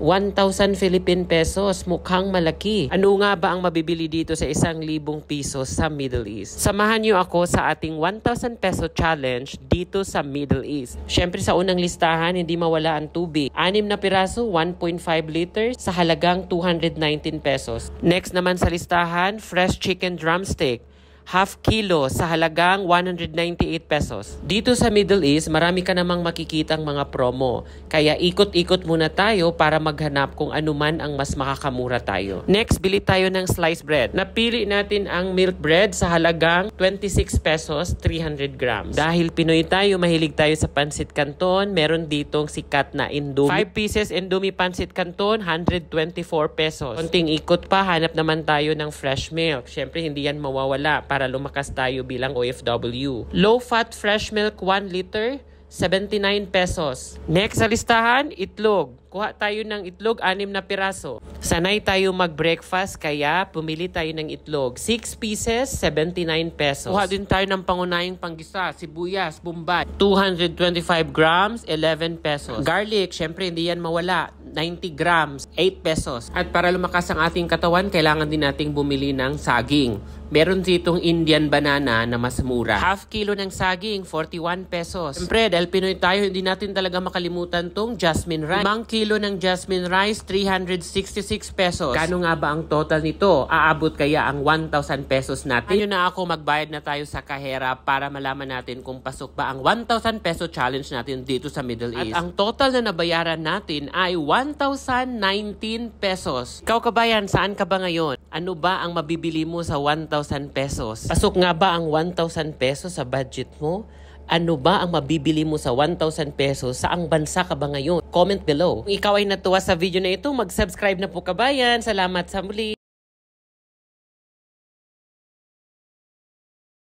1,000 Philippine pesos, mukhang malaki. Ano nga ba ang mabibili dito sa 1,000 piso sa Middle East? Samahan niyo ako sa ating 1,000 peso challenge dito sa Middle East. Syempre sa unang listahan, hindi mawala ang tubig. 6 na piraso, 1.5 liters sa halagang 219 pesos. Next naman sa listahan, fresh chicken drumstick. Half kilo sa halagang 198 pesos. Dito sa Middle East, marami ka namang makikitang mga promo. Kaya ikot-ikot muna tayo para maghanap kung ano man ang mas makakamura tayo. Next, bili tayo ng sliced bread. Napili natin ang milk bread sa halagang 26 pesos, 300 grams. Dahil Pinoy tayo, mahilig tayo sa pancit canton, meron ditong sikat na Indomie. 5 pieces Indomie pancit canton, 124 pesos. Konting ikot pa, hanap naman tayo ng fresh milk. Syempre, hindi yan mawawala para lumakas tayo bilang OFW. Low-fat fresh milk 1 liter, 79 pesos. Next sa listahan, itlog. Kuha tayo ng itlog, 6 na piraso. Sanay tayo mag-breakfast, kaya pumili tayo ng itlog. 6 pieces, 79 pesos. Kuha din tayo ng pangunahing panggisa, sibuyas, bombay. 225 grams, 11 pesos. Garlic, syempre hindi yan mawala. 90 grams, 8 pesos. At para lumakas ang ating katawan, kailangan din nating bumili ng saging. Meron ditong Indian banana na mas mura. Half kilo ng saging, 41 pesos. Siyempre, dahil Pinoy tayo, hindi natin talaga makalimutan tong jasmine rice. 5 kilo ng jasmine rice, 366 pesos. Kano nga ba ang total nito? Aabot kaya ang 1,000 pesos natin? Ayun na ako, magbayad na tayo sa kahera para malaman natin kung pasok ba ang 1,000 peso challenge natin dito sa Middle East. At ang total na nabayaran natin ay 1,019 pesos. Ikaw kabayan, saan ka ba ngayon? Ano ba ang mabibili mo sa 1,000 pesos? Pasok nga ba ang 1,000 pesos sa budget mo? Ano ba ang mabibili mo sa 1,000 pesos? Saang bansa ka ba ngayon? Comment below. Kung ikaw ay natuwa sa video na ito, mag-subscribe na po kabayan. Salamat sa muli.